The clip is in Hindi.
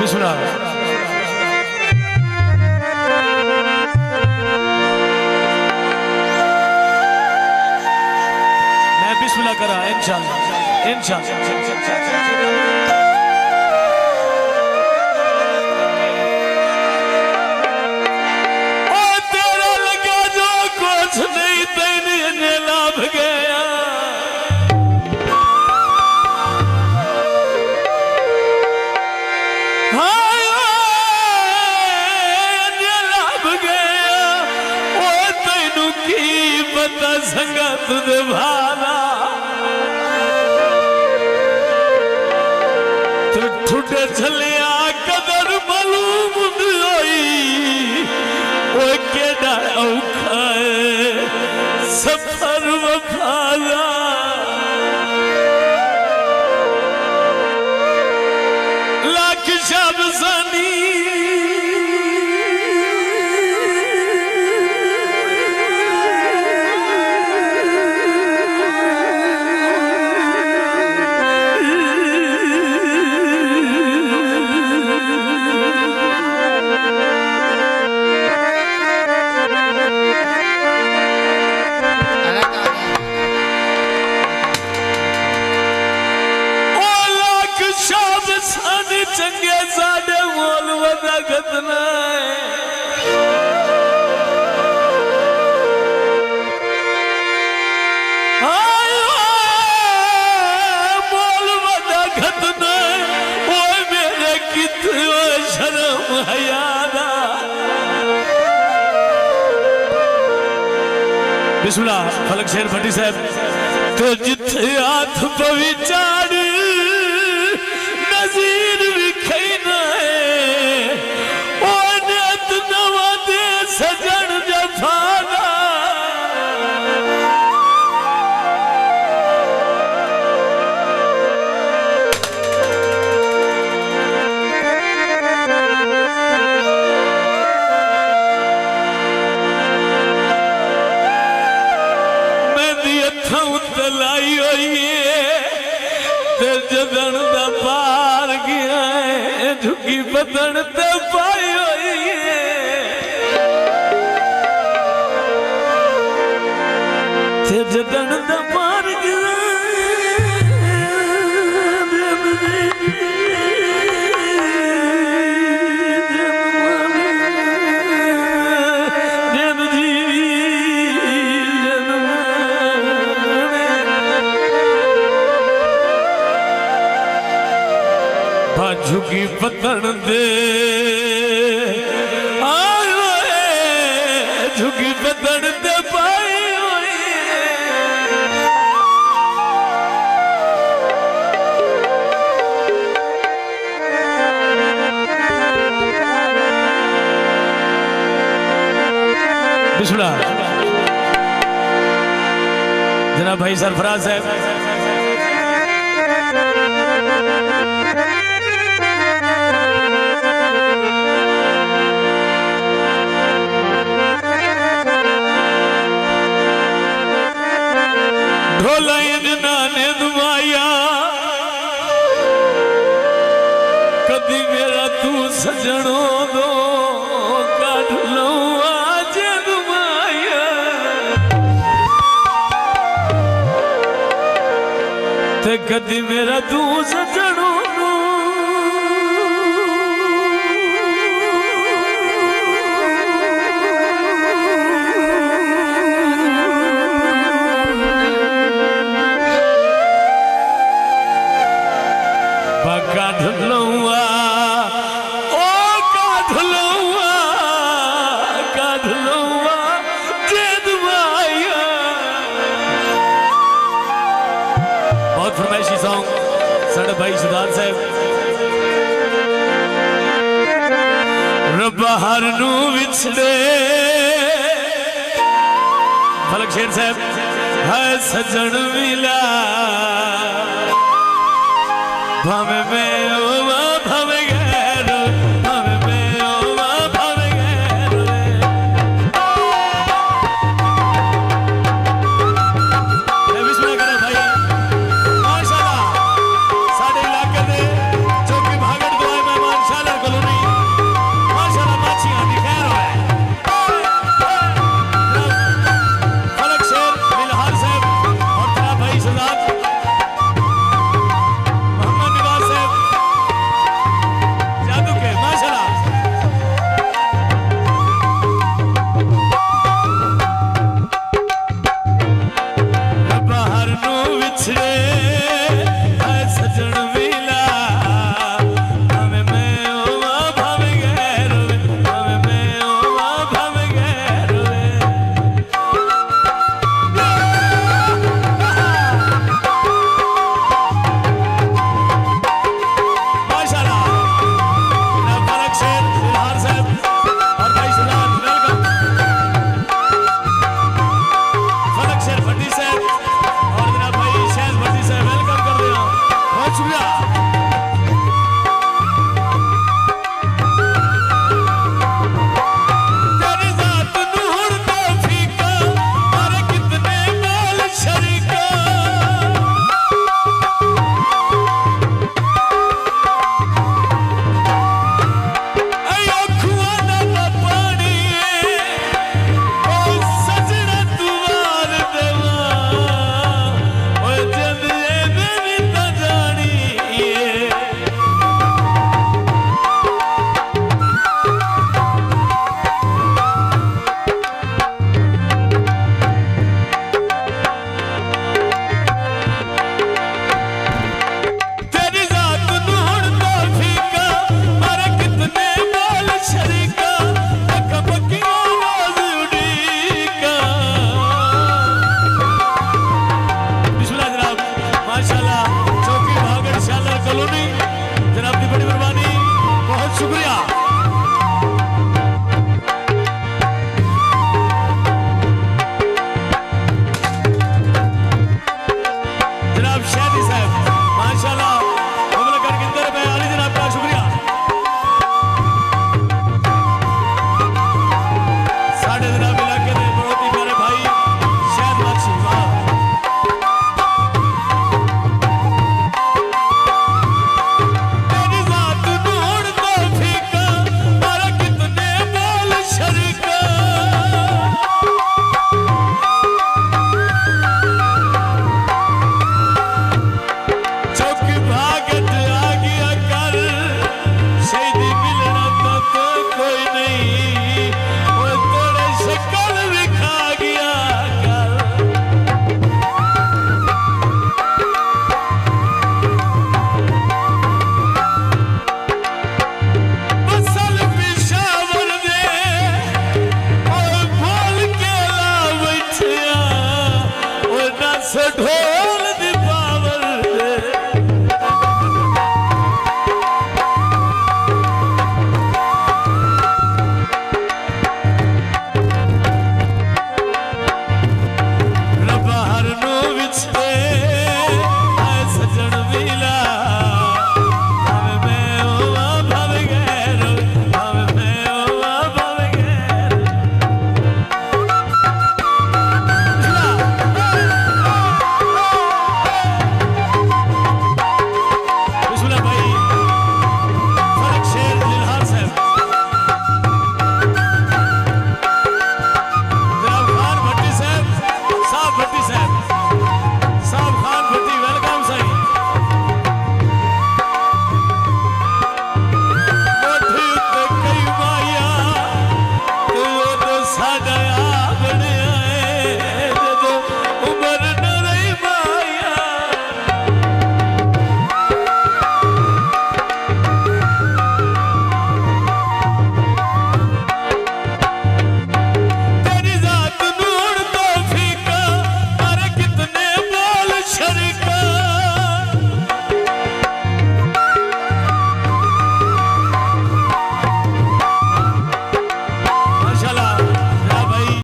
बिस्मिल्लाह। मैं बिस्मिल्लाह करा इंशाअल्लाह इंशाअल्लाह। संगत भाला तो ठुडे चलिया कदर मालूम होई वो केड़ा औखा है सफर वफादा लाख शब सनी चंगे साडे मोल वदा खतना मोल वदा खतना ओ मेरे किथे शर्म हयादा। बिस्मिल्लाह। फलक शेर भट्टी साहब तो जिथे हाथ पवी चाड़ नजीर विखैना है ओ नियत नवा दे सजन जफाना मैं दी अथां तलाई होई ते जदन दा पार गया है झुकी बदन ते पाई होई ते जदन दा पार गया झुकी पतन दे आयो झुकी पतन दे पाई होई बिस्मिल्लाह। जनाब भाई सरफराज साहब ढोला ने दुआया कदी मेरा तू सजनो दो काढ़ लो आज दुआया ते कदी मेरा तू सजनो फरमाइशी सॉन्ग साढ़े भाई सुधार साहब रब्बा हर नू विछड़े फलक शेर साहब है सजन मिला भावे में ओवा भावे गैर भावे में ओवा भावे गैर बिस्मिल्लाह करो भाई माशाल्लाह साढ़े इलाके दे जो कि भागड़ दुआए में माशाल्लाह से ढोल